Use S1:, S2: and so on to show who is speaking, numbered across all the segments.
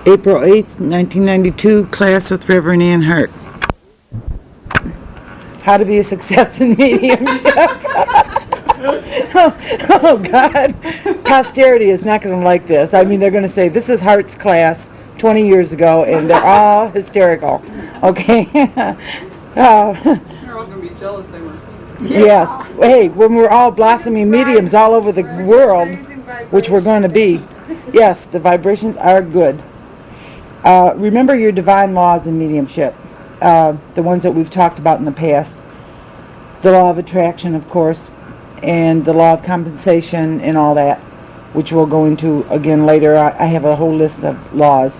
S1: April 8th, 1992, class with Reverend Ann Hart. How to be a success in mediumship. Oh, God. Posterity is not going to like this. I mean, they're going to say, this is Hart's class 20 years ago, and they're all hysterical. Okay?
S2: They're all going to be jealous they weren't.
S1: Yes. Hey, when we're all blossoming mediums all over the world, which we're going to be, yes, the vibrations are good. Remember your divine laws in mediumship, the ones that we've talked about in the past. The law of attraction, of course, and the law of compensation and all that, which we'll go into again later. I have a whole list of laws.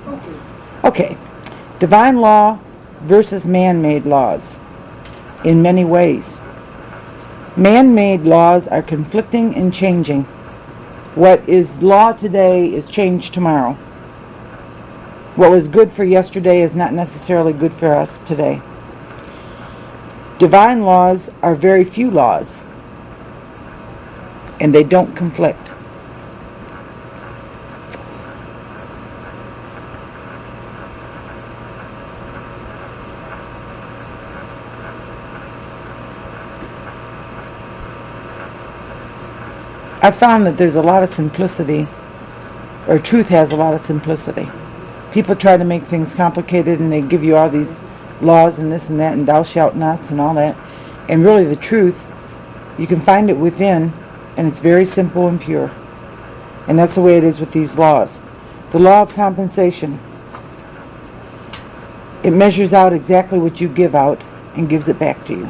S1: Okay. Divine law versus man-made laws in many ways. Man-made laws are conflicting and changing. What is law today is changed tomorrow. What was good for yesterday is not necessarily good for us today. Divine laws are very few laws, and they don't conflict. I found that there's a lot of simplicity, or truth has a lot of simplicity. People try to make things complicated, and they give you all these laws and this and that, and thou shalt nots and all that. And really the truth, you can find it within, and it's very simple and pure. And that's the way it is with these laws. The law of compensation. It measures out exactly what you give out and gives it back to you.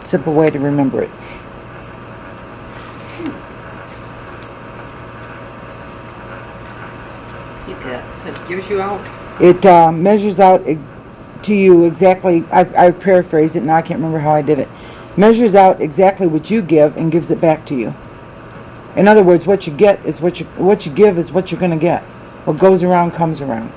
S1: Simple way to remember it.
S3: It gives you out?
S1: It measures out to you exactly, I paraphrased it, now I can't remember how I did it. Measures out exactly what you give and gives it back to you. In other words, what you get is what you give is what you're going to get. What goes around comes around.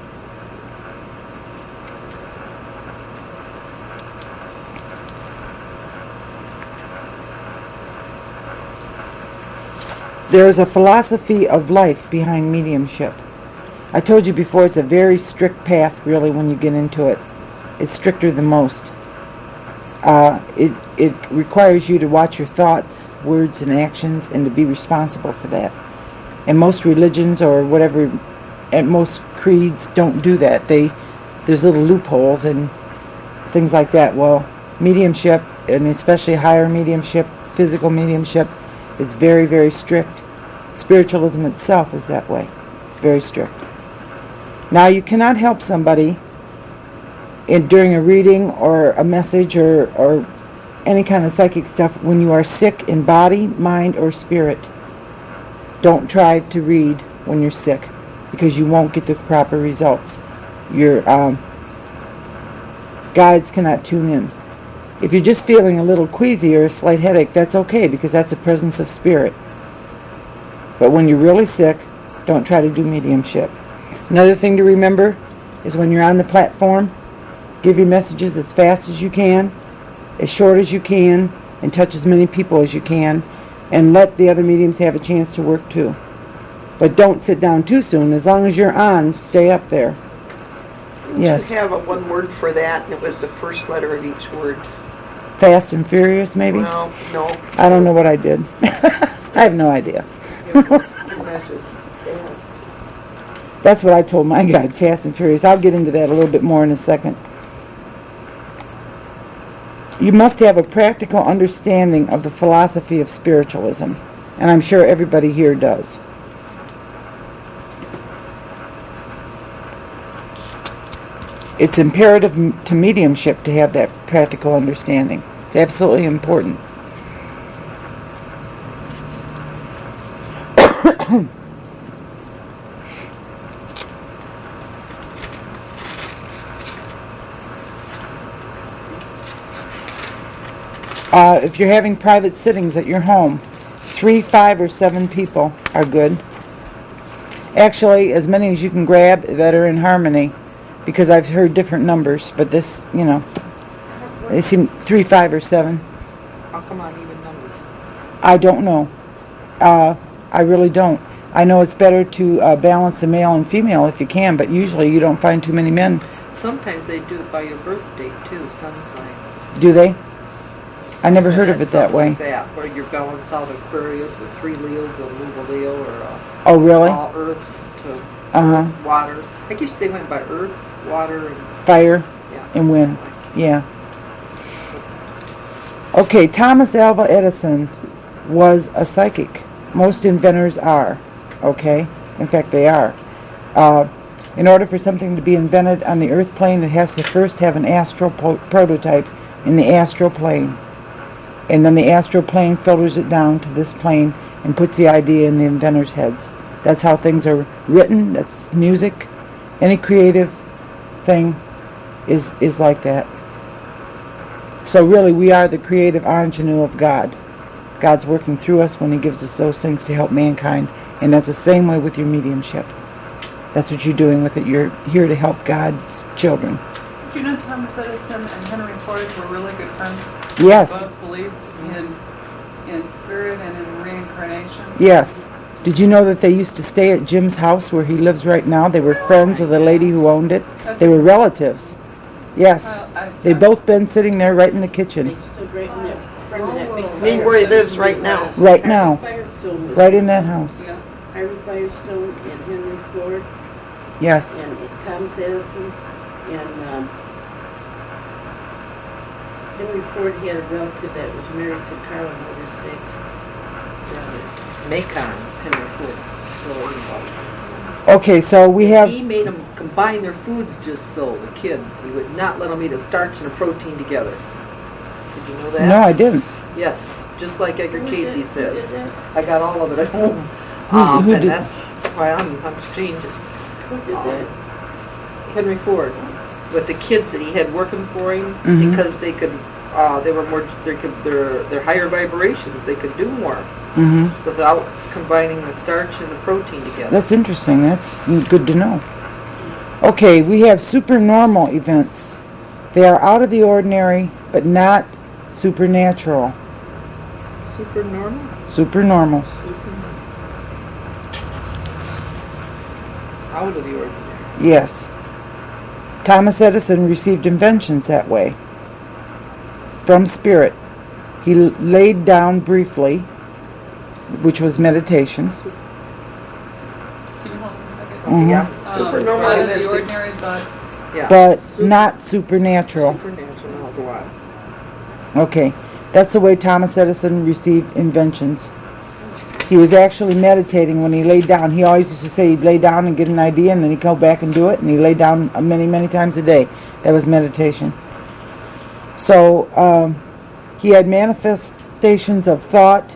S1: There is a philosophy of life behind mediumship. I told you before, it's a very strict path, really, when you get into it. It's stricter than most. It requires you to watch your thoughts, words, and actions, and to be responsible for that. And most religions, or whatever, and most creeds don't do that. There's little loopholes and things like that. Well, mediumship, and especially higher mediumship, physical mediumship, is very, very strict. Spiritualism itself is that way. It's very strict. Now, you cannot help somebody during a reading or a message or any kind of psychic stuff when you are sick in body, mind, or spirit. Don't try to read when you're sick, because you won't get the proper results. Your guides cannot tune in. If you're just feeling a little queasy or a slight headache, that's okay, because that's the presence of spirit. But when you're really sick, don't try to do mediumship. Another thing to remember is when you're on the platform, give your messages as fast as you can, as short as you can, and touch as many people as you can, and let the other mediums have a chance to work too. But don't sit down too soon. As long as you're on, stay up there. Yes.
S3: Did you have one word for that, and it was the first letter of each word?
S1: Fast and Furious, maybe?
S3: Well, no.
S1: I don't know what I did. I have no idea.
S3: Your message. Fast.
S1: That's what I told my guide, Fast and Furious. I'll get into that a little bit more in a second. You must have a practical understanding of the philosophy of spiritualism, and I'm sure everybody here does. It's imperative to mediumship to have that practical understanding. It's absolutely important. If you're having private sittings at your home, 3, 5, or 7 people are good. Actually, as many as you can grab that are in harmony, because I've heard different numbers, but this, they seem 3, 5, or 7.
S3: How come on even numbers?
S1: I don't know. I really don't. I know it's better to balance the male and female if you can, but usually you don't find too many men.
S4: Sometimes they do it by your birth date too, sun signs.
S1: Do they? I never heard of
S4: And
S1: it that way.
S4: Like that, where you balance out Aquarius with 3 Leos, they'll move a Leo, or
S1: Oh, really?
S4: all Earths to
S1: Uh-huh.
S4: water. I guess they went by Earth, water, and
S1: Fire
S4: yeah.
S1: and wind. Yeah. Okay, Thomas Alva Edison was a psychic. Most inventors are. Okay? In fact, they are. In order for something to be invented on the earth plane, it has to first have an astral prototype in the astral plane. And then the astral plane filters it down to this plane and puts the idea in the inventor's heads. That's how things are written. That's music. Any creative thing is like that. So really, we are the creative ingenue of God. God's working through us when He gives us those things to help mankind. And that's the same way with your mediumship. That's what you're doing with it. You're here to help God's children.
S2: Did you know Thomas Edison and Henry Ford were really good friends?
S1: Yes.
S2: They both believed in spirit and in reincarnation?
S1: Yes. Did you know that they used to stay at Jim's house where he lives right now? They were friends of the lady who owned it. They were relatives. Yes. They've both been sitting there right in the kitchen.
S3: I mean, where he lives right now.
S1: Right now.
S5: Firestone was
S1: Right in that house.
S2: Yeah.
S5: Harvey Firestone and Henry Ford
S1: Yes.
S5: and Thomas Edison and Henry Ford had a relative that was married to Carl Motor Stakes.
S4: Macon, Henry Ford.
S1: Okay, so we have...
S4: He made them combine their foods just so, the kids. He would not let them eat a starch and a protein together. Did you know that?
S1: No, I didn't.
S4: Yes, just like Edgar
S5: Who
S4: Casey
S5: did- who did
S4: says.
S5: that?
S4: I got all of it at home.
S1: Who
S4: And
S1: did-
S4: that's why I'm changing.
S5: Who did that?
S4: Henry Ford, with the kids that he had working for him,
S1: Mhm.
S4: because they could, they were more, they're higher vibrations. They could do more
S1: Mm-hmm.
S4: without combining the starch and the protein together.
S1: That's interesting. That's good to know. Okay, we have supernormal events. They are out of the ordinary, but not supernatural.
S4: Super normal.
S1: Supernormal.
S4: Out of the ordinary.
S1: Yes. Thomas Edison received inventions that way. From spirit. He laid down briefly, which was meditation.
S2: Can you hold on a second?
S1: Mhm.
S4: Yeah. Super normal.
S2: Out of
S4: is
S2: the ordinary, but
S4: Yeah.
S1: But not supernatural.
S4: Supernatural. I'll go on.
S1: Okay. That's the way Thomas Edison received inventions. He was actually meditating when he laid down. He always used to say he'd lay down and get an idea, and then he'd go back and do it, and he laid down many, many times a day. That was meditation. So he had manifestations of thought,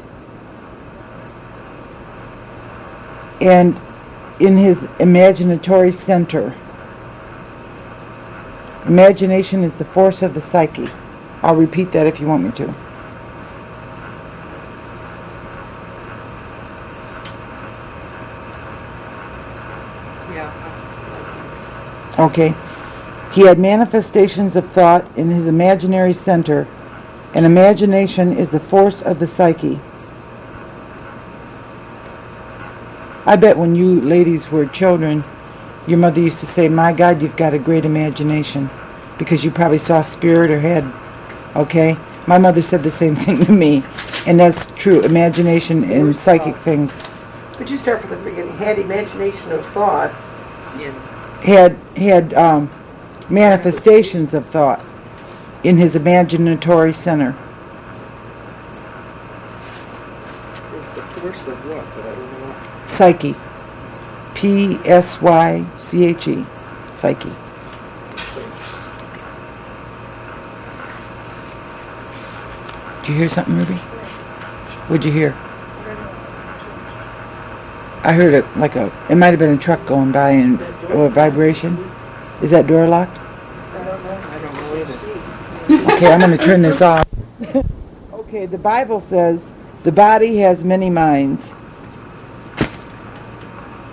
S1: and in his imaginatory center. Imagination is the force of the psyche. I'll repeat that if you want me to.
S4: Yeah.
S1: Okay. He had manifestations of thought in his imaginary center, and imagination is the force of the psyche. I bet when you ladies were children, your mother used to say, "My God, you've got a great imagination," because you probably saw spirit or had, okay? My mother said the same thing to me, and that's true, imagination and psychic things.
S3: But you start from the beginning. Had imagination of thought.
S4: In
S1: Had manifestations of thought in his imaginatory center.
S4: is the force of what? But I don't know what.
S1: Psyche. P-S-Y-C-H-E. Psyche. Did you hear something, Ruby? What'd you hear? I heard it like it might have been a truck going by and or a vibration. Is that door locked?
S4: I don't know either.
S1: Okay, I'm going to turn this off. Okay, the Bible says the body has many minds.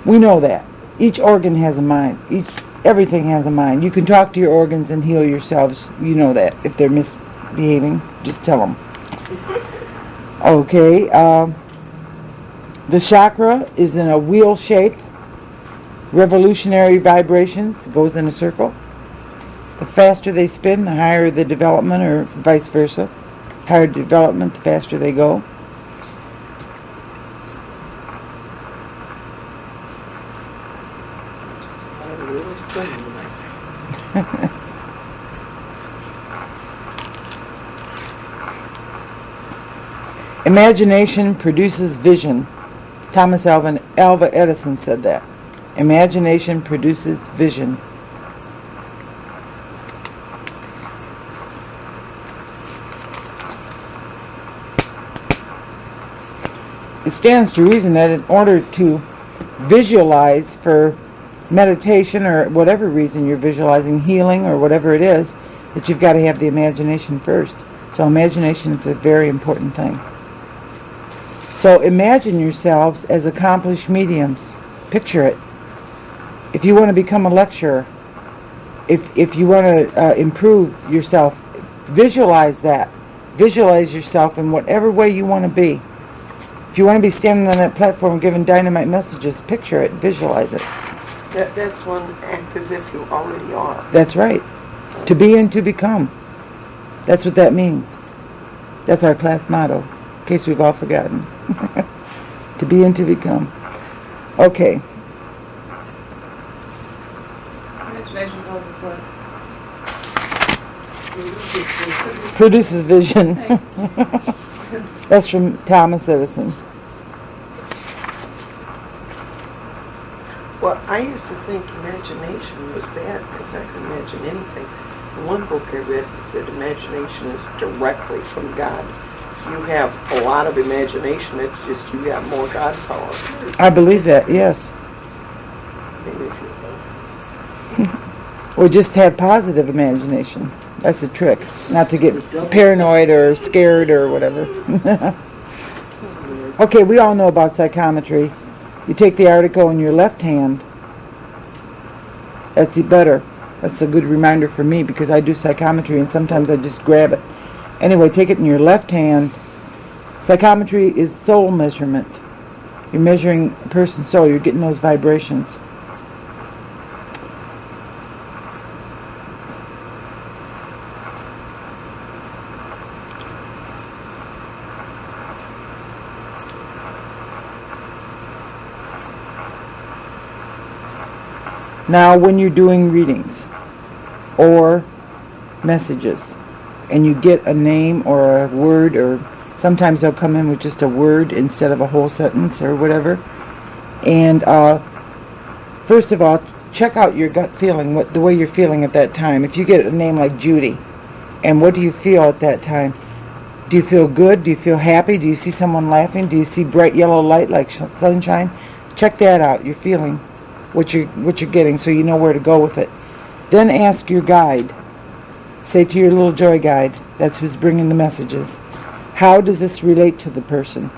S1: We know that. Each organ has a mind. Everything has a mind. You can talk to your organs and heal yourselves. You know that. If they're misbehaving, just tell them. Okay, The chakra is in a wheel shape. Revolutionary vibrations, goes in a circle. The faster they spin, the higher the development, or vice versa. Higher development, the faster they go.
S3: I'm really spinning tonight.
S1: Imagination produces vision. Thomas Alva Edison said that. Imagination produces vision. It stands to reason that in order to visualize for meditation or whatever reason you're visualizing, healing or whatever it is, that you've got to have the imagination first. So imagination is a very important thing. So imagine yourselves as accomplished mediums. Picture it. If you want to become a lecturer, if you want to improve yourself, visualize that. Visualize yourself in whatever way you want to be. If you want to be standing on that platform giving dynamite messages, picture it, visualize it.
S3: That's one act as if you already are.
S1: That's right. To be and to become. That's what that means. That's our class motto, in case we've all forgotten. To be and to become. Okay.
S2: Imagination causes what?
S1: Produces vision. That's from Thomas Edison.
S3: Well, I used to think imagination was bad because I could imagine anything. In one book I read, it said imagination is directly from God. You have a lot of imagination, it's just you got more God power.
S1: I believe that, yes.
S3: Maybe if you
S1: Or just have positive imagination. That's the trick. Not to get paranoid or scared or whatever. Okay, we all know about psychometry. You take the article in your left hand. That's better. That's a good reminder for me because I do psychometry and sometimes I just grab it. Anyway, take it in your left hand. Psychometry is soul measurement. You're measuring a person's soul. You're getting those vibrations. Now, when you're doing readings or messages, and you get a name or a word, or sometimes they'll come in with just a word instead of a whole sentence or whatever. And first of all, check out your gut feeling, the way you're feeling at that time. If you get a name like Judy, and what do you feel at that time? Do you feel good? Do you feel happy? Do you see someone laughing? Do you see bright yellow light like sunshine? Check that out. You're feeling what you're getting, so you know where to go with it. Then ask your guide. Say to your little joy guide, that's who's bringing the messages, how does this relate to the person?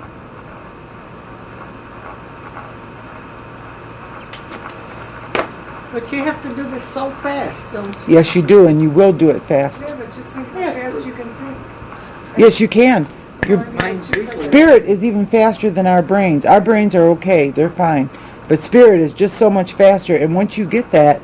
S5: But you have to do this so fast, don't you?
S1: Yes, you do, and you will do it fast.
S2: Yeah, but just think how fast you can think.
S1: Yes, you can. Your
S4: Mine's usually
S1: spirit is even faster than our brains. Our brains are okay, they're fine. But spirit is just so much faster, and once you get that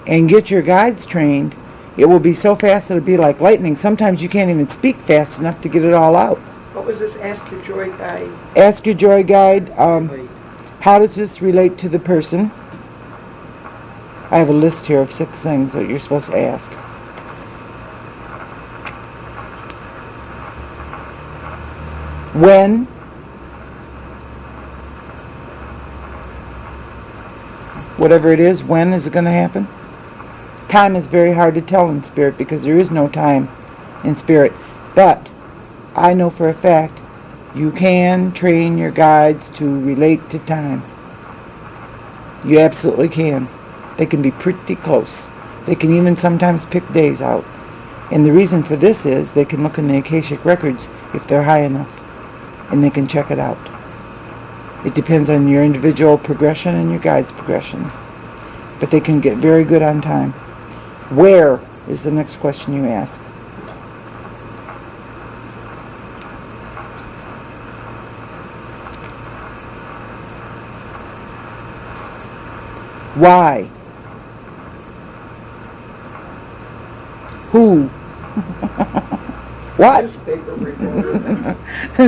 S1: and get your guides trained, it will be so fast it'll be like lightning. Sometimes you can't even speak fast enough to get it all out.
S3: What was this Ask Your Joy Guide?
S1: Ask your joy guide, how does this relate to the person? I have a list here of 6 things that you're supposed to ask. When? Whatever it is, when is it going to happen? Time is very hard to tell in spirit because there is no time in spirit. But I know for a fact you can train your guides to relate to time. You absolutely can. They can be pretty close. They can even sometimes pick days out. And the reason for this is they can look in the Akashic records if they're high enough, and they can check it out. It depends on your individual progression and your guide's progression. But they can get very good on time. Where is the next question you ask? Why? Who? What?
S3: Newspaper reporter.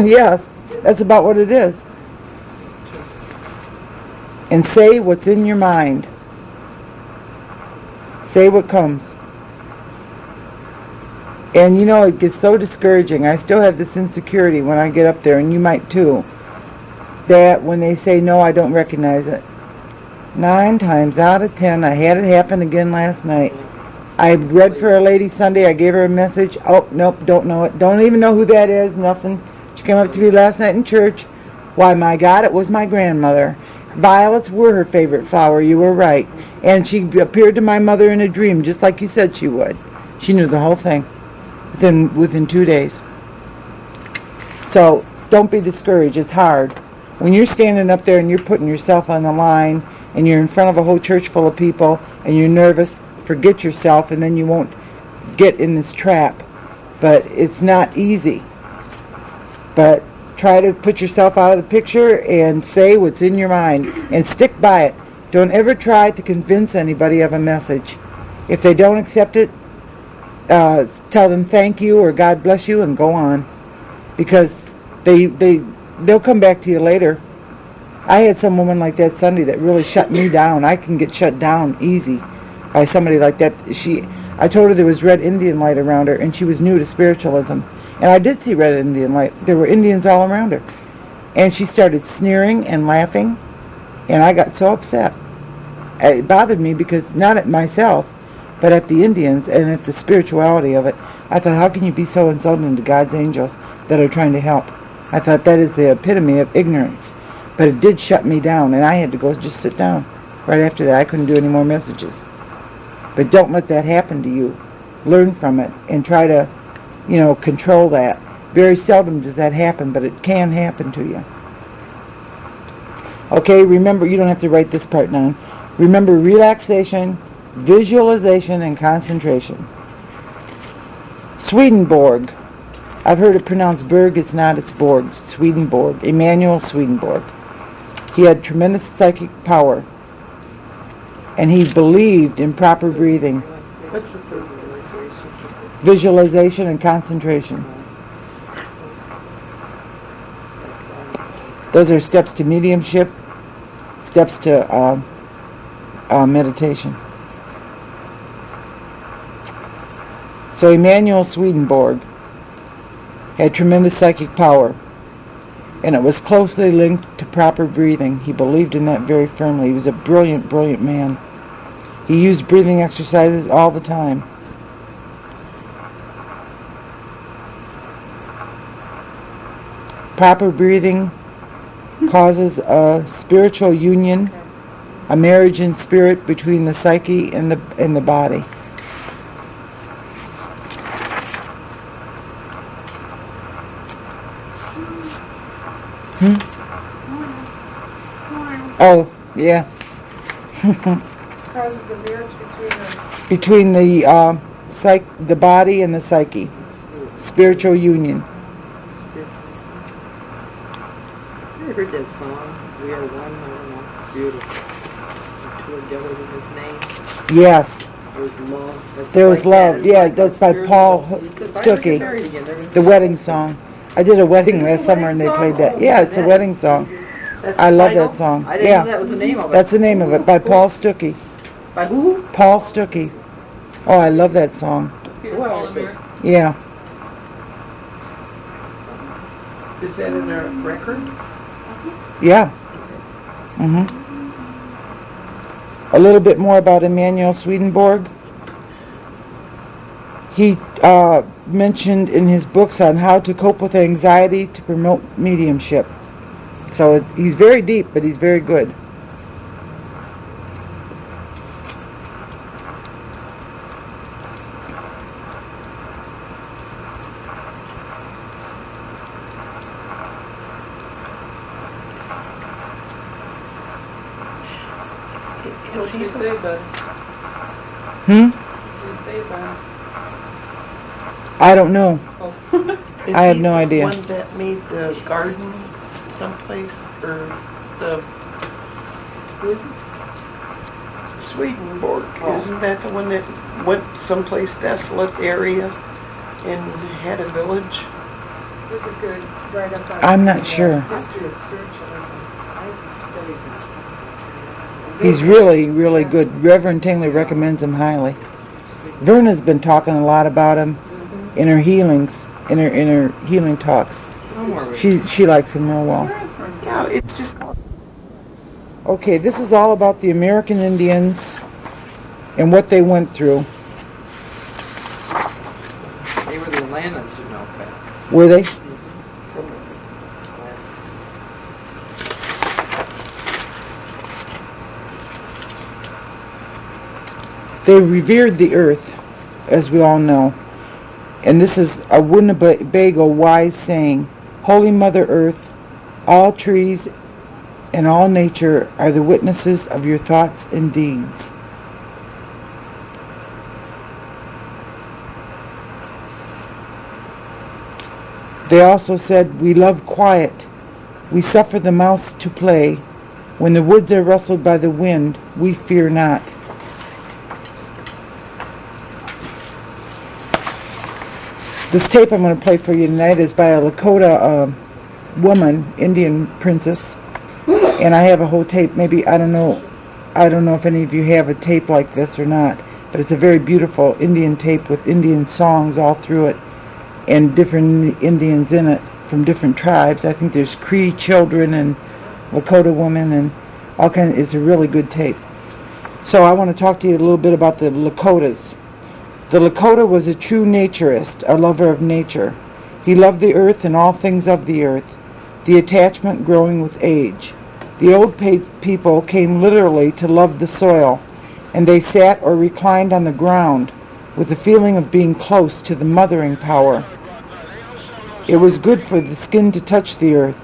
S1: Yes, that's about what it is. And say what's in your mind. Say what comes. And you know, it gets so discouraging. I still have this insecurity when I get up there, and you might too, that when they say no, I don't recognize it. 9 times out of 10, I had it happen again last night. I read for a lady Sunday. I gave her a message. Oh, nope, don't know it. Don't even know who that is. Nothing. She came up to me last night in church. Why, my God, it was my grandmother. Violets were her favorite flower. You were right. And she appeared to my mother in a dream, just like you said she would. She knew the whole thing within 2 days. So don't be discouraged. It's hard. When you're standing up there and you're putting yourself on the line and you're in front of a whole church full of people and you're nervous, forget yourself, and then you won't get in this trap. But it's not easy. But try to put yourself out of the picture and say what's in your mind and stick by it. Don't ever try to convince anybody of a message. If they don't accept it, tell them thank you or God bless you and go on, because they'll come back to you later. I had some woman like that Sunday that really shut me down. I can get shut down easy by somebody like that. I told her there was red Indian light around her, and she was new to spiritualism. And I did see red Indian light. There were Indians all around her. And she started sneering and laughing, and I got so upset. It bothered me because, not at myself, but at the Indians and at the spirituality of it. I thought, how can you be so insulting to God's angels that are trying to help? I thought that is the epitome of ignorance. But it did shut me down, and I had to go just sit down. Right after that, I couldn't do any more messages. But don't let that happen to you. Learn from it and try to, control that. Very seldom does that happen, but it can happen to you. Okay, remember, you don't have to write this part down. Remember relaxation, visualization, and concentration. Swedenborg. I've heard it pronounced Berg. It's not. It's Borg. Swedenborg. Emanuel Swedenborg. He had tremendous psychic power, and he believed in proper breathing.
S3: What's the third realization?
S1: Visualization and concentration. Those are steps to mediumship, steps to meditation. So Emanuel Swedenborg had tremendous psychic power, and it was closely linked to proper breathing. He believed in that very firmly. He was a brilliant, brilliant man. He used breathing exercises all the time. Proper breathing causes a spiritual union, a marriage in spirit between the psyche and the body. Oh, yeah.
S5: Causes a marriage
S1: Between the body and the psyche. Spiritual union.
S4: You ever heard that song, We Are One, It's beautiful. The two are together with His name.
S1: Yes.
S4: There's love. That's
S1: There was
S4: like
S1: love.
S4: that. It's
S1: Yeah,
S4: like
S1: that's
S4: the
S1: by
S4: spiritual-
S1: Paul
S4: You could finally
S1: Stuckey.
S4: get married again. There was-
S1: The wedding song. I did a wedding last summer and they played that. Yeah, it's a wedding song.
S3: That's
S1: I
S3: the
S1: love
S3: title?
S1: that song.
S4: I didn't know
S1: Yeah,
S4: that was the name of it.
S1: that's the name of it, by Paul Stuckey.
S4: By who?
S1: Paul Stuckey. Oh, I love that song.
S2: Peter
S4: What
S2: Paul
S4: is
S2: and
S4: it?
S2: Mary.
S1: Yeah.
S3: Is that in a record?
S1: Yeah. A little bit more about Emanuel Swedenborg. He mentioned in his books on how to cope with anxiety to promote mediumship. So he's very deep, but he's very good.
S2: What did you say, bud?
S1: Hmm?
S2: What did you say about him?
S1: I don't know.
S2: Oh.
S3: Is
S1: I have
S3: he
S1: no
S3: the
S1: idea.
S3: one that made the garden someplace, or the...
S2: Who is he?
S3: Swedenborg, isn't that the one that went someplace desolate area and had a village?
S2: There's a good right up on.
S1: I'm not sure.
S2: History of spiritualism. I studied that.
S1: He's really, really good. Reverend Tingley recommends him highly. Verna's been talking a lot about him in her healings, in her healing talks. She likes him real well.
S3: Yeah, it's just...
S1: Okay, this is all about the American Indians and what they went through.
S4: They were the Atlanteans, you know, but
S1: Were they? They revered the earth, as we all know. And this is a Winnebago wise saying, Holy Mother Earth, all trees and all nature are the witnesses of your thoughts and deeds. They also said, we love quiet. We suffer the mouse to play. When the woods are rustled by the wind, we fear not. This tape I'm going to play for you tonight is by a Lakota woman, Indian princess, and I have a whole tape. Maybe I don't know if any of you have a tape like this or not, but it's a very beautiful Indian tape with Indian songs all through it, and different Indians in it from different tribes. I think there's Cree children and Lakota women and all kinds. It's a really good tape. So I want to talk to you a little bit about the Lakotas. The Lakota was a true naturist, a lover of nature. He loved the earth and all things of the earth, the attachment growing with age. The old people came literally to love the soil, and they sat or reclined on the ground with the feeling of being close to the mothering power. It was good for the skin to touch the earth,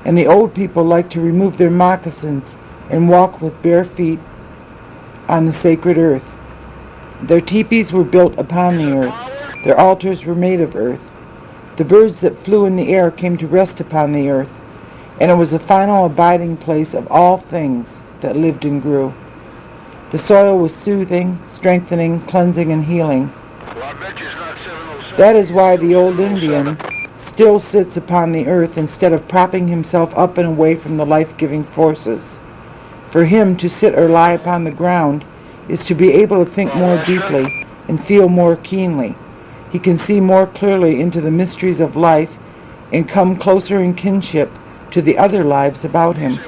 S1: and the old people liked to remove their moccasins and walk with bare feet on the sacred earth. Their teepees were built upon the earth. Their altars were made of earth. The birds that flew in the air came to rest upon the earth, and it was the final abiding place of all things that lived and grew. The soil was soothing, strengthening, cleansing, and healing. That is why the old Indian still sits upon the earth instead of propping himself up and away from the life-giving forces. For him to sit or lie upon the ground is to be able to think more deeply and feel more keenly. He can see more clearly into the mysteries of life and come closer in kinship to the other lives about him.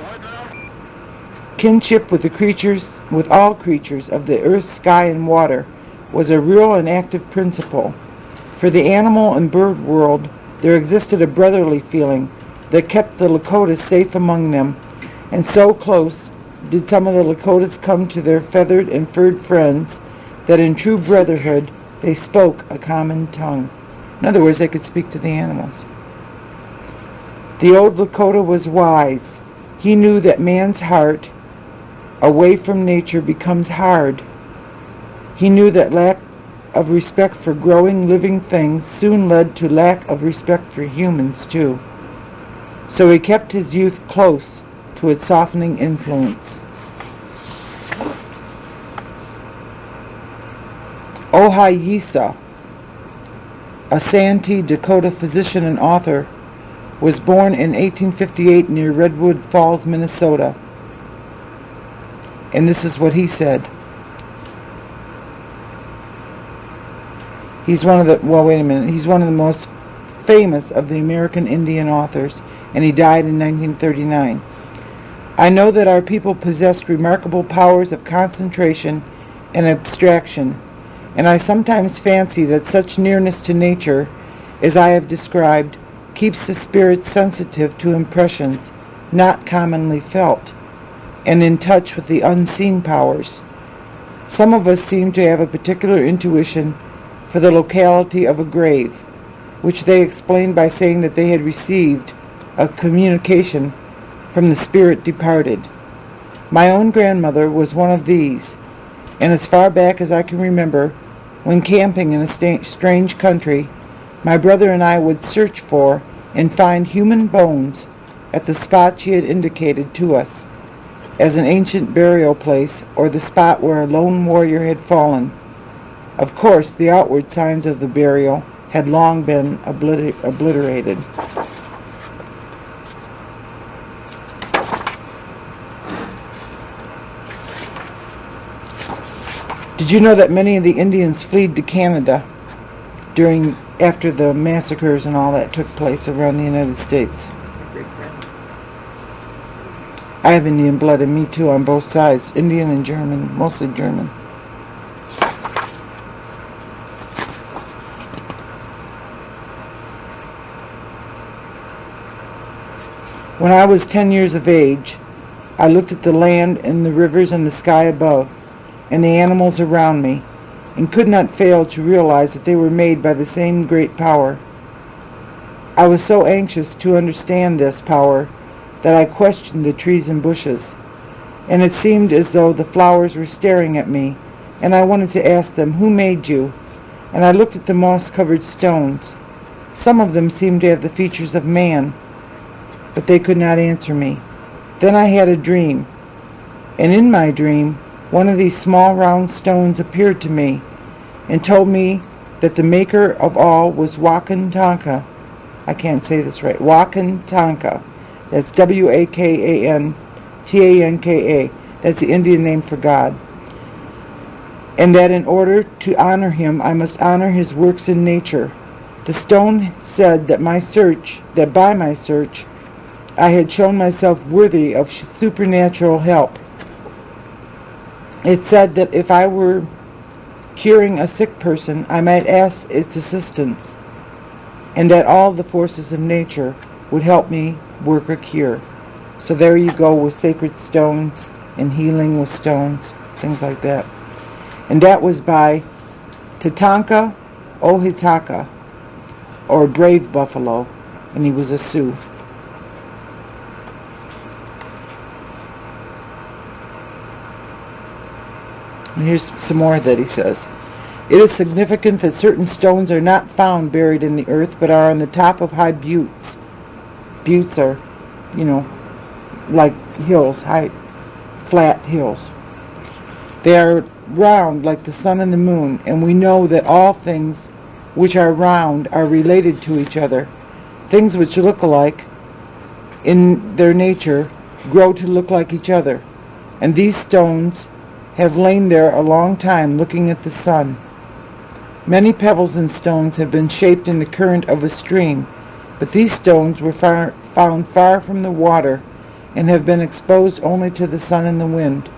S1: Kinship with the creatures, with all creatures of the earth, sky, and water was a real and active principle. For the animal and bird world, there existed a brotherly feeling that kept the Lakotas safe among them, and so close did some of the Lakotas come to their feathered and furred friends that in true brotherhood they spoke a common tongue. In other words, they could speak to the animals. The old Lakota was wise. He knew that man's heart, away from nature, becomes hard. He knew that lack of respect for growing living things soon led to lack of respect for humans too. So he kept his youth close to its softening influence. Ohayisa, a Santee Dakota physician and author, was born in 1858 near Redwood Falls, Minnesota. And this is what he said. He's one of the most famous of the American Indian authors, and he died in 1939. I know that our people possess remarkable powers of concentration and abstraction, and I sometimes fancy that such nearness to nature, as I have described, keeps the spirit sensitive to impressions not commonly felt, and in touch with the unseen powers. Some of us seem to have a particular intuition for the locality of a grave, which they explained by saying that they had received a communication from the spirit departed. My own grandmother was one of these, and as far back as I can remember, when camping in a strange country, my brother and I would search for and find human bones at the spot she had indicated to us. as an ancient burial place or the spot where a lone warrior had fallen. Of course, the outward signs of the burial had long been obliterated. Did you know that many of the Indians fled to Canada after the massacres and all that took place around the United States? I have Indian blood in me too, on both sides, Indian and German, mostly German. When I was 10 years of age, I looked at the land and the rivers and the sky above, and the animals around me, and could not fail to realize that they were made by the same great power. I was so anxious to understand this power that I questioned the trees and bushes, and it seemed as though the flowers were staring at me, and I wanted to ask them, "Who made you?" And I looked at the moss-covered stones. Some of them seemed to have the features of man, but they could not answer me. Then I had a dream, and in my dream, one of these small round stones appeared to me and told me that the maker of all was Wakantanka. I can't say this right. Wakantanka. That's Wakantanka. That's the Indian name for God. And that in order to honor him, I must honor his works in nature. The stone said that by my search, I had shown myself worthy of supernatural help. It said that if I were curing a sick person, I might ask its assistance, and that all the forces of nature would help me work a cure. So there you go with sacred stones and healing with stones, things like that. And that was by Tatanka Ohitaka, or Brave Buffalo, and he was a Sioux. And here's some more that he says. It is significant that certain stones are not found buried in the earth, but are on the top of high buttes. Buttes are, like hills, high, flat hills. They are round like the sun and the moon, and we know that all things which are round are related to each other. Things which look alike in their nature grow to look like each other, and these stones have lain there a long time looking at the sun. Many pebbles and stones have been shaped in the current of a stream, but these stones were found far from the water and have been exposed only to the sun and the wind.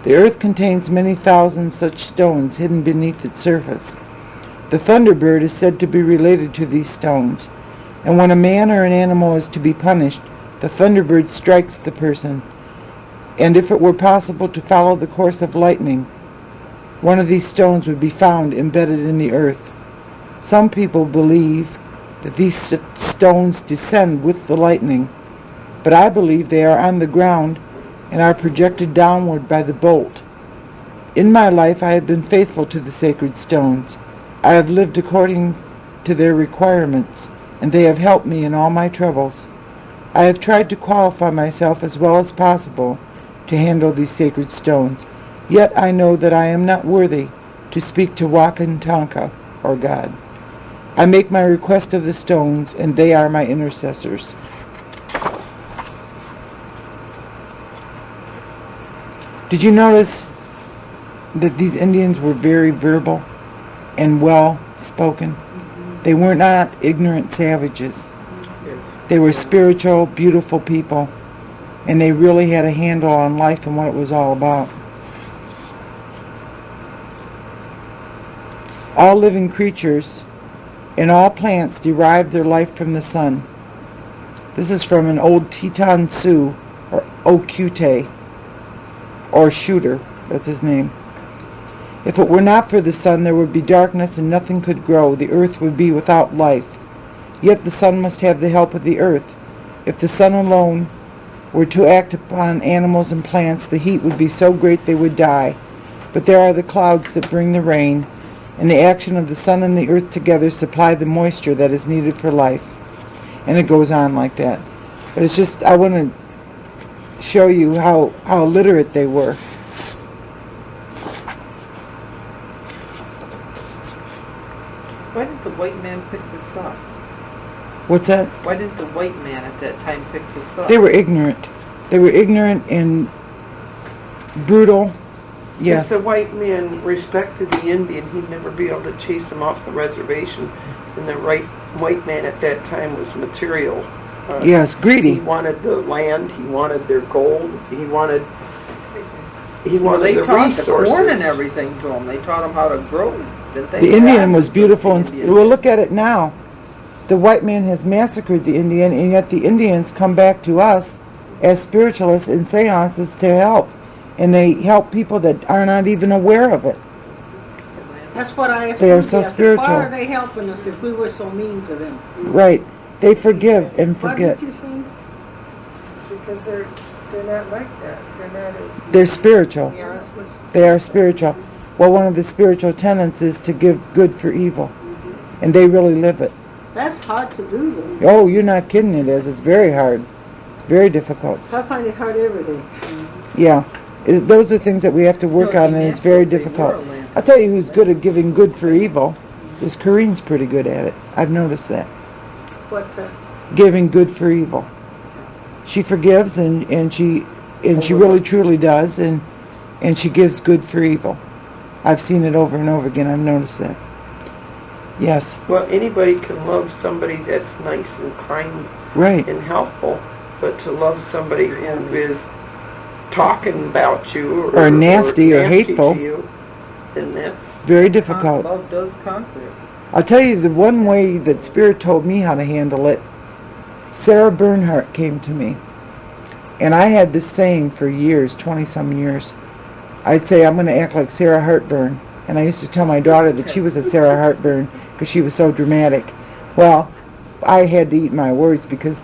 S1: The earth contains many thousand such stones hidden beneath its surface. The thunderbird is said to be related to these stones, and when a man or an animal is to be punished, the thunderbird strikes the person. And if it were possible to follow the course of lightning, one of these stones would be found embedded in the earth. Some people believe that these stones descend with the lightning, but I believe they are on the ground and are projected downward by the bolt. In my life I have been faithful to the sacred stones. I have lived according to their requirements, and they have helped me in all my troubles. I have tried to qualify myself as well as possible to handle these sacred stones, yet I know that I am not worthy to speak to Wakantanka, or God. I make my request of the stones, and they are my intercessors. Did you notice that these Indians were very verbal and well-spoken? They were not ignorant savages. They were spiritual, beautiful people, and they really had a handle on life and what it was all about. All living creatures and all plants derive their life from the sun. This is from an old Teton Sioux, or Okute, or Shooter, that's his name. If it were not for the sun, there would be darkness and nothing could grow. The earth would be without life. Yet the sun must have the help of the earth. If the sun alone were to act upon animals and plants, the heat would be so great they would die. But there are the clouds that bring the rain, and the action of the sun and the earth together supply the moisture that is needed for life. And it goes on like that. But it's just, I want to show you how literate they were.
S4: Why didn't the white man pick this up?
S1: What's that?
S4: Why didn't the white man at that time pick this up?
S1: They were ignorant. They were ignorant and brutal. Yes.
S3: If the white man respected the Indian, he'd never be able to chase him off the reservation. And the white man at that time was material.
S1: Yes, greedy.
S3: He wanted the land. He wanted their gold. He wanted
S4: They
S3: the
S4: taught
S3: resources.
S4: the corn and everything to him. They taught him how to grow. Didn't they?
S1: The Indian was
S4: Practice
S1: beautiful.
S4: the
S1: And
S4: Indian.
S1: well, look at it now. The white man has massacred the Indian, and yet the Indians come back to us as spiritualists and seances to help. And they help people that are not even aware of it.
S5: That's what I asked
S1: They are
S5: Ruthie.
S1: so
S5: I said,
S1: spiritual.
S5: why are they helping us if we were so mean to them?
S1: Right. They forgive and
S5: What
S1: forget.
S5: did you say?
S6: Because they're not like that. They're not as...
S1: They're spiritual.
S5: Yeah, that's what...
S1: They are spiritual. Well, one of the spiritual tenets is to give good for evil. And they really live it.
S5: That's hard to do, though.
S1: Oh, you're not kidding, it is. It's very hard. It's very difficult.
S5: I find it hard every day.
S1: Yeah. Those are things that we have to work
S4: No,
S1: on, and it's very difficult. I'll tell you who's good at giving good for evil. Is Corrine's pretty good at it. I've noticed that.
S5: What's that?
S1: Giving good for evil. She forgives and she really truly does, and she gives good for evil. I've seen it over and over again. I've noticed that. Yes.
S3: Well, anybody can love somebody that's nice and kind
S1: Right.
S3: and helpful, but to love somebody who is talking about you
S1: Or nasty or
S3: nasty
S1: hateful.
S3: to you, then that's
S1: Very difficult.
S4: Love does conquer it.
S1: I'll tell you the one way that Spirit told me how to handle it. Sarah Bernhardt came to me. And I had this saying for years, 20-some years. I'd say, I'm going to act like Sarah Hartburn. And I used to tell my daughter that she was a Sarah Hartburn because she was so dramatic. Well, I had to eat my words because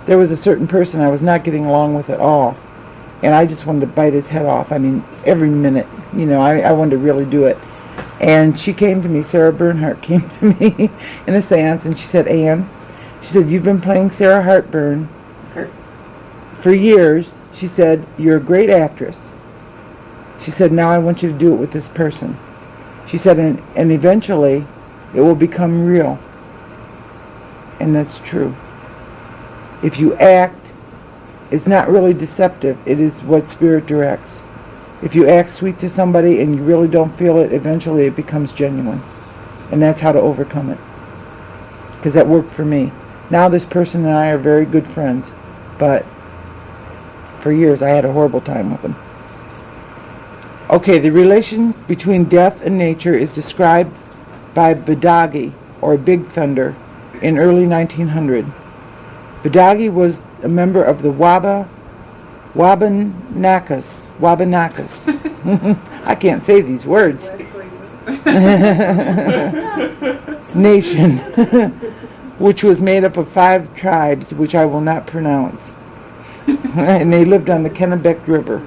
S1: there was a certain person I was not getting along with at all. And I just wanted to bite his head off. I mean, every minute. You know, I wanted to really do it. And she came to me, Sarah Bernhardt came to me in a seance, and she said, Ann, she said, you've been playing Sarah Hartburn for years. She said, you're a great actress. She said, now I want you to do it with this person. She said, and eventually it will become real. And that's true. If you act, it's not really deceptive. It is what Spirit directs. If you act sweet to somebody and you really don't feel it, eventually it becomes genuine. And that's how to overcome it. Because that worked for me. Now this person and I are very good friends. But for years I had a horrible time with him. Okay, the relation between death and nature is described by Badagi, or Big Thunder, in early 1900. Badagi was a member of the Wabanakis. I can't say these words. Nation, which was made up of 5 tribes, which I will not pronounce. And they lived on the Kennebec River.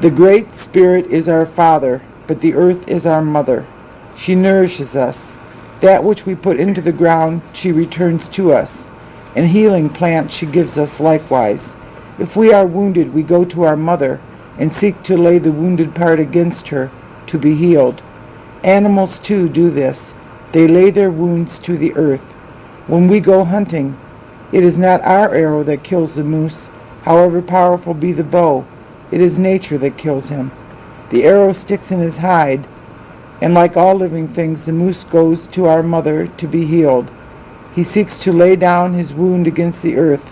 S1: The Great Spirit is our Father, but the earth is our mother. She nourishes us. That which we put into the ground, she returns to us. And healing plants she gives us likewise. If we are wounded, we go to our mother and seek to lay the wounded part against her to be healed. Animals too do this. They lay their wounds to the earth. When we go hunting, it is not our arrow that kills the moose, however powerful be the bow. It is nature that kills him. The arrow sticks in his hide, and like all living things, the moose goes to our mother to be healed. He seeks to lay down his wound against the earth,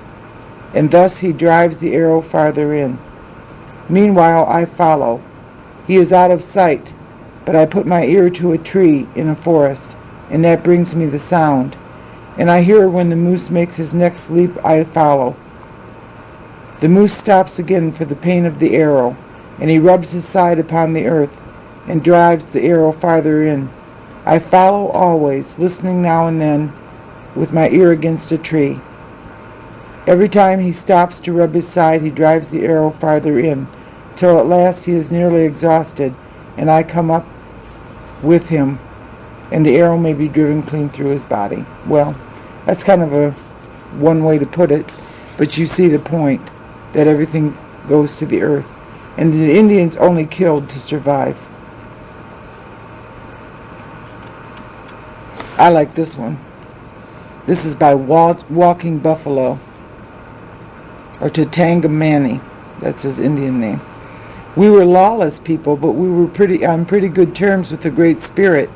S1: and thus he drives the arrow farther in. Meanwhile I follow. He is out of sight, but I put my ear to a tree in a forest, and that brings me the sound. And I hear when the moose makes his next leap, I follow. The moose stops again for the pain of the arrow, and he rubs his side upon the earth, and drives the arrow farther in. I follow always, listening now and then, with my ear against a tree. Every time he stops to rub his side, he drives the arrow farther in, till at last he is nearly exhausted, and I come up with him, and the arrow may be driven clean through his body. Well, that's kind of a one way to put it. But you see the point, that everything goes to the earth. And the Indians only killed to survive. I like this one. This is by Walking Buffalo, or Tatangamani. That's his Indian name. We were lawless people, but we were on pretty good terms with the Great Spirit,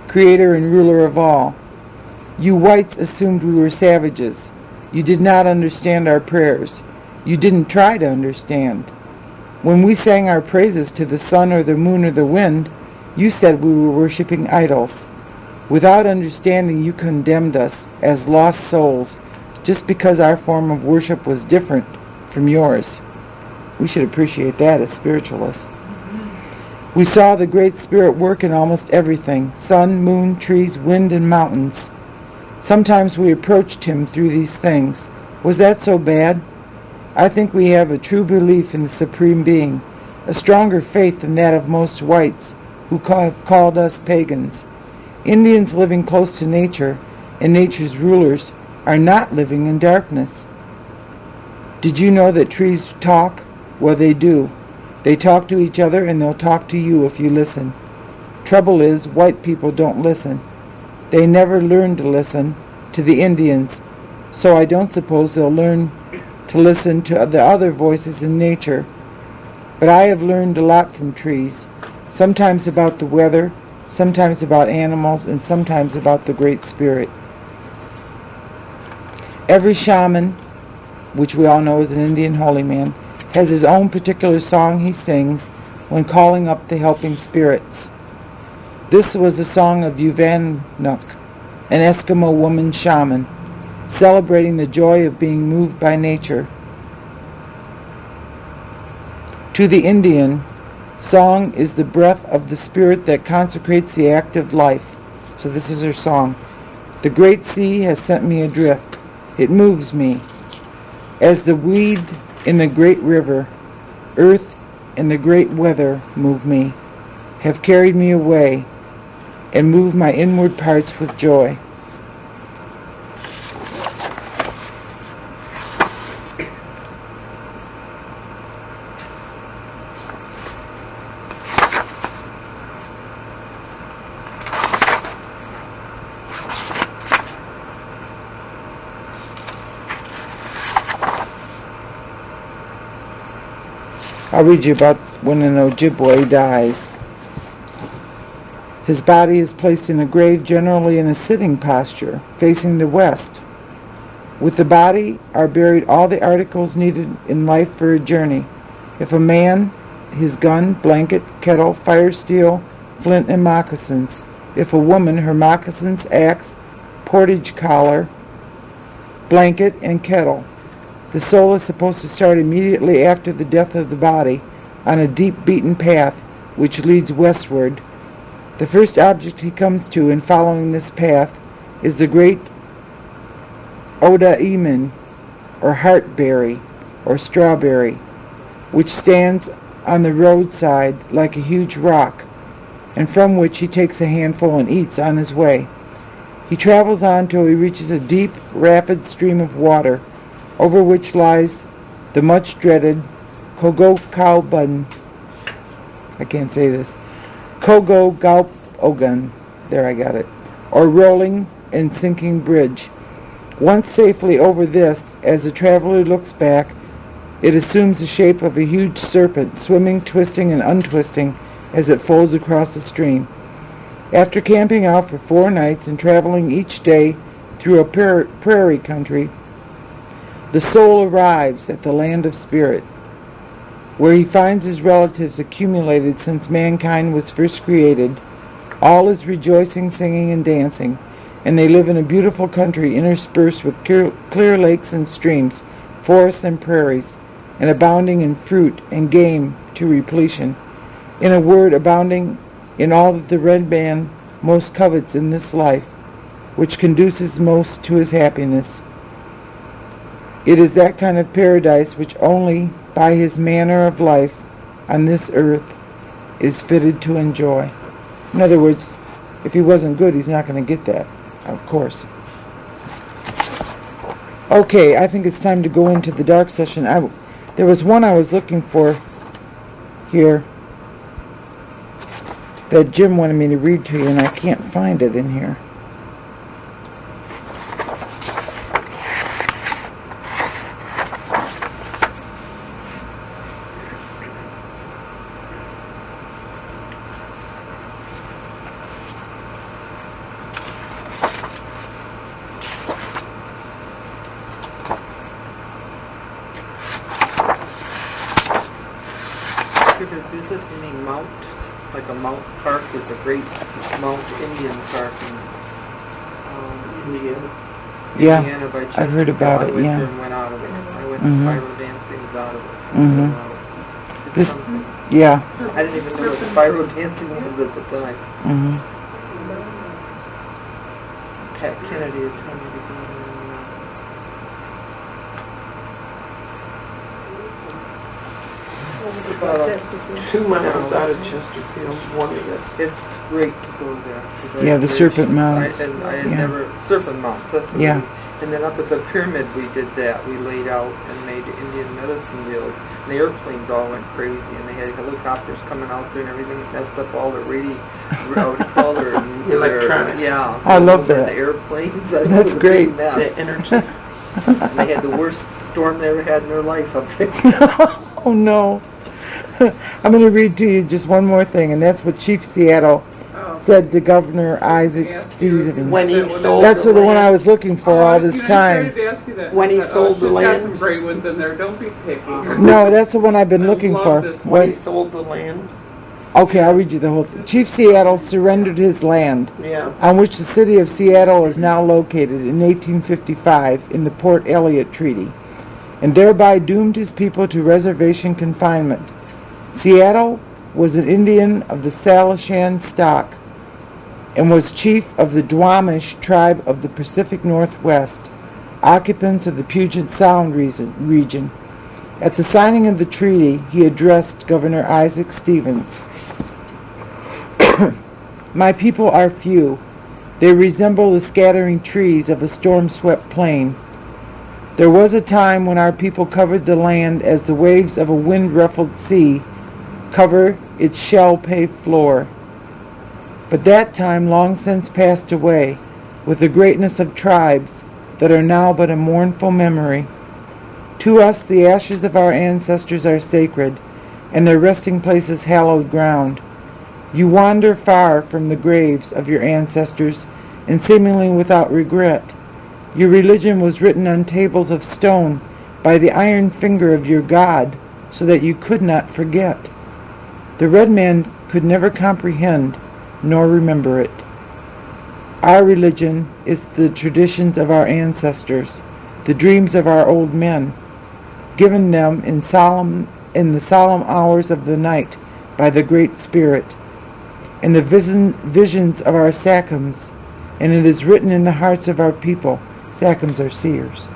S1: creator and ruler of all. You whites assumed we were savages. You did not understand our prayers. You didn't try to understand. When we sang our praises to the sun or the moon or the wind, you said we were worshiping idols. Without understanding, you condemned us as lost souls just because our form of worship was different from yours. We should appreciate that as spiritualists. We saw the Great Spirit work in almost everything: sun, moon, trees, wind, and mountains. Sometimes we approached him through these things. Was that so bad? I think we have a true belief in the Supreme Being, a stronger faith than that of most whites who have called us pagans. Indians living close to nature and nature's rulers are not living in darkness. Did you know that trees talk? Well, they do. They talk to each other, and they'll talk to you if you listen. Trouble is, white people don't listen. They never learned to listen to the Indians, so I don't suppose they'll learn to listen to the other voices in nature. But I have learned a lot from trees, sometimes about the weather, sometimes about animals, and sometimes about the Great Spirit. Every shaman, which we all know is an Indian holy man, has his own particular song he sings when calling up the helping spirits. This was the song of Uvanuk, an Eskimo woman shaman, celebrating the joy of being moved by nature. To the Indian, song is the breath of the spirit that consecrates the act of life. So this is her song. The great sea has sent me adrift. It moves me. As the weed in the great river, earth and the great weather move me, have carried me away, and move my inward parts with joy. I'll read you about when an Ojibwe dies. His body is placed in a grave, generally in a sitting posture, facing the west. With the body are buried all the articles needed in life for a journey. If a man, his gun, blanket, kettle, fire steel, flint, and moccasins. If a woman, her moccasins, axe, portage collar, blanket, and kettle. The soul is supposed to start immediately after the death of the body on a deep beaten path which leads westward. The first object he comes to in following this path is the great Oda Emin, or heartberry, or strawberry, which stands on the roadside like a huge rock, and from which he takes a handful and eats on his way. He travels on till he reaches a deep, rapid stream of water, over which lies the much-dreaded Kogokauban. I can't say this. Kogogaupogan. There, I got it. Or rolling and sinking bridge. Once safely over this, as the traveler looks back, it assumes the shape of a huge serpent, swimming, twisting, and untwisting as it flows across the stream. After camping out for 4 nights and traveling each day through a prairie country, the soul arrives at the land of spirit, where he finds his relatives accumulated since mankind was first created. All is rejoicing, singing, and dancing, and they live in a beautiful country interspersed with clear lakes and streams, forests and prairies, and abounding in fruit and game to repletion. In a word, abounding in all that the red man most covets in this life, which conduces most to his happiness. It is that kind of paradise which only by his manner of life on this earth is fitted to enjoy. In other words, if he wasn't good, he's not going to get that, of course. Okay, I think it's time to go into the dark session. There was one I was looking for here that Jim wanted me to read to you, and I can't find it in here.
S4: If you ever visit any mounts, like a mount park, there's a great Mount Indian Park in Indiana.
S1: Yeah,
S4: Indiana by
S1: I've heard about it,
S4: I went
S1: yeah.
S4: there and went out of it. I went
S1: Mhm.
S4: spiral dancing out of it.
S1: Mhm.
S4: It's
S1: This-
S4: something.
S1: Yeah.
S4: I didn't even know what spiral dancing was at the time.
S1: Mm-hmm.
S4: Pat Kennedy had told me to go there. It's about
S3: 2 miles out of Chesterfield, one of this.
S4: It's great to go there. 'Cause
S1: Yeah, the Serpent
S4: I
S1: Mounds.
S4: had
S1: Yeah.
S4: never Serpent Mounds. That's what
S1: Yeah.
S4: it is. And then up at the pyramid, we did that. We laid out and made Indian medicine wheels. And the airplanes all went crazy, and they had helicopters coming out there and everything. It messed up all their all their
S3: Electronic.
S4: Yeah,
S1: I love
S4: over
S1: that.
S4: The airplanes. It
S1: That's
S4: was a
S1: great.
S4: big mess.
S3: The energy.
S4: And they had the worst storm they ever had in their life up there.
S1: Oh no. I'm going to read to you just one more thing, and that's what Chief Seattle said to Governor Isaac Stevens.
S3: When he sold
S1: That's
S3: the
S1: the one I
S3: land.
S1: was looking for all this
S2: I
S1: time.
S2: started to ask you that.
S3: When he
S2: I said,
S3: sold the
S2: she's
S3: land.
S2: got some great ones in there. Don't be picky.
S1: No, that's the one I've been
S2: I
S1: looking
S2: love
S1: for.
S2: this.
S3: When he
S1: What?
S3: sold the land.
S1: Okay, I'll read you the whole thing. Chief Seattle surrendered his land,
S3: Yeah.
S1: on which the city of Seattle is now located, in 1855 in the Port Elliott Treaty, and thereby doomed his people to reservation confinement. Seattle was an Indian of the Salishan stock and was chief of the Duwamish tribe of the Pacific Northwest, occupants of the Puget Sound region. At the signing of the treaty, he addressed Governor Isaac Stevens. My people are few. They resemble the scattering trees of a storm-swept plain. There was a time when our people covered the land as the waves of a wind-ruffled sea cover its shell-paved floor. But that time long since passed away, with the greatness of tribes that are now but a mournful memory. To us the ashes of our ancestors are sacred, and their resting places hallowed ground. You wander far from the graves of your ancestors, and seemingly without regret. Your religion was written on tables of stone by the iron finger of your God, so that you could not forget. The red man could never comprehend nor remember it. Our religion is the traditions of our ancestors, the dreams of our old men, given them in the solemn hours of the night by the Great Spirit, and the visions of our sachems, and it is written in the hearts of our people. Sachems are seers,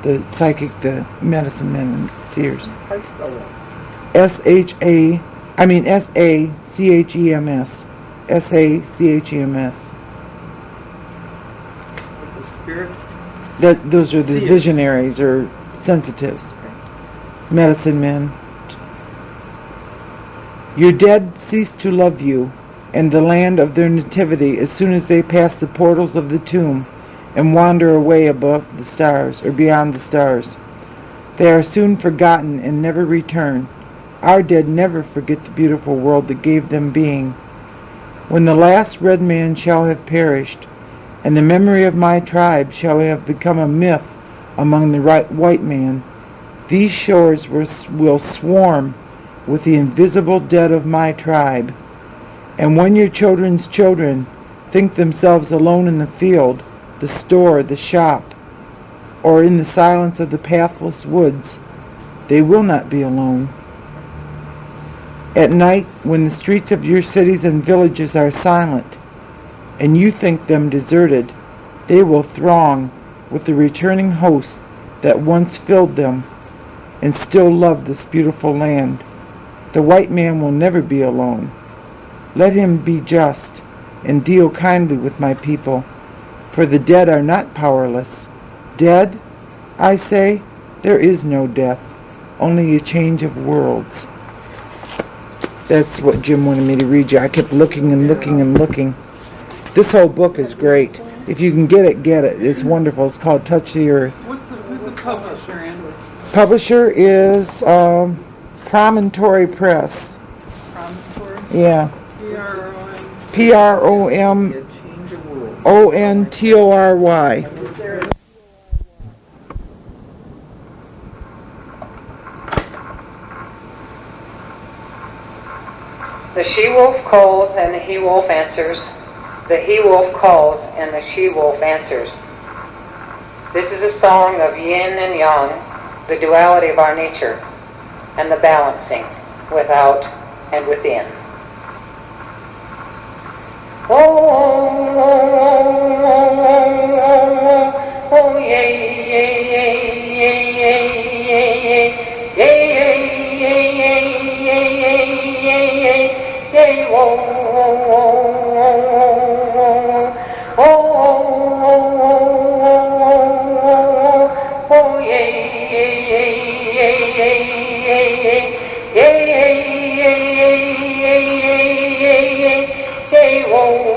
S1: the psychic, the medicine men, and seers.
S4: How do you spell that?
S1: S-A-C-H-E-M-S. S-A-C-H-E-M-S.
S4: The spirit?
S1: Those are the
S4: Seers.
S1: visionaries or sensitives. Medicine men. Your dead cease to love you and the land of their nativity as soon as they pass the portals of the tomb and wander away above the stars or beyond the stars. They are soon forgotten and never return. Our dead never forget the beautiful world that gave them being. When the last red man shall have perished, and the memory of my tribe shall have become a myth among the white man, these shores will swarm with the invisible dead of my tribe. And when your children's children think themselves alone in the field, the store, the shop, or in the silence of the pathless woods, they will not be alone. At night, when the streets of your cities and villages are silent, and you think them deserted, they will throng with the returning hosts that once filled them and still love this beautiful land. The white man will never be alone. Let him be just and deal kindly with my people, for the dead are not powerless. Dead I say, there is no death, only a change of worlds. That's what Jim wanted me to read you. I kept looking and looking and looking. This whole book is great. If you can get it, get it. It's wonderful. It's called Touch the Earth.
S2: Who's the publisher, Ann?
S1: Publisher is Promontory Press.
S2: Promontory?
S1: Yeah.
S2: P-R-O-N.
S4: A change of world.
S1: P-R-O-M-O-N-T-O-R-Y.
S7: The she-wolf calls and the he-wolf answers. The he-wolf calls and the she-wolf answers. This is a song of yin and yang, the duality of our nature, and the balancing without and within. Oh, oh, oh, oh, yay, yay, yay, yay, yay, yay, yay, yay, yay, yay, yay, yay, yay, yay, yay, whoa, whoa, whoa, whoa, whoa, oh, yay, yay, yay, yay, yay, yay, yay, yay, yay, yay, yay, yay, yay, yay, whoa, whoa,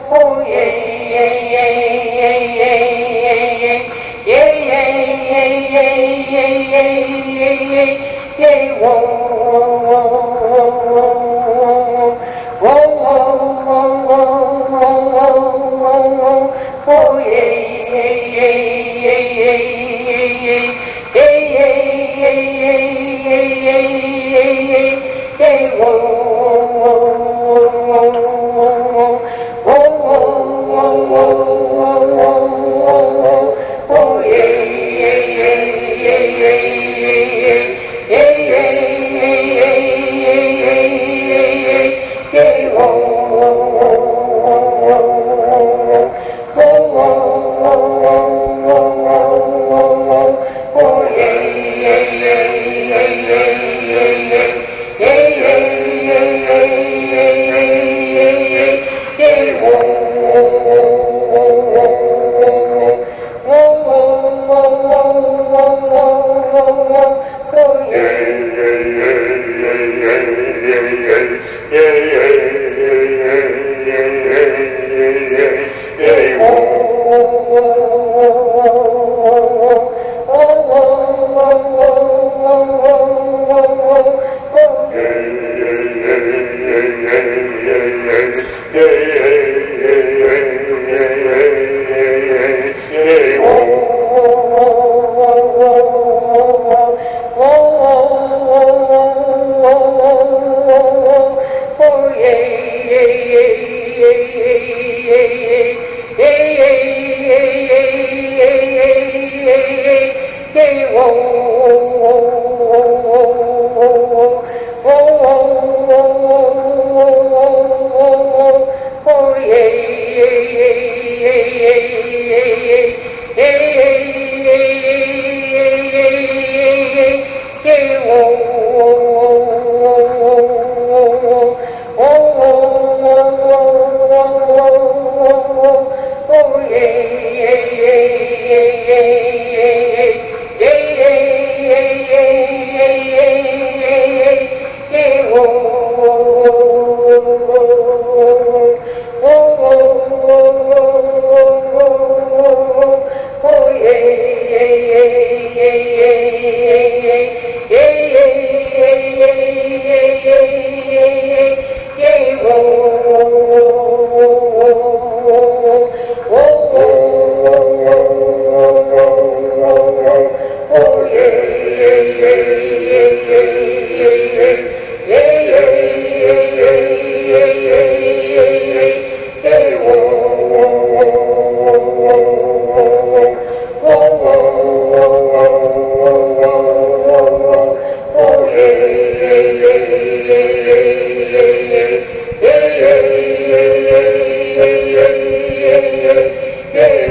S7: oh, yay, yay, yay, yay, yay, yay, yay, yay, yay, yay, yay, yay, yay, yay, yay, whoa, whoa, oh, yay, yay, yay, yay, yay, yay, yay, yay, yay, yay, yay, yay, yay, yay, yay, whoa, oh, yay, yay, yay, yay, yay, yay, yay, yay, yay, yay, yay, whoa, oh, yay, yay, yay, yay, yay, yay, yay, whoa, Hey,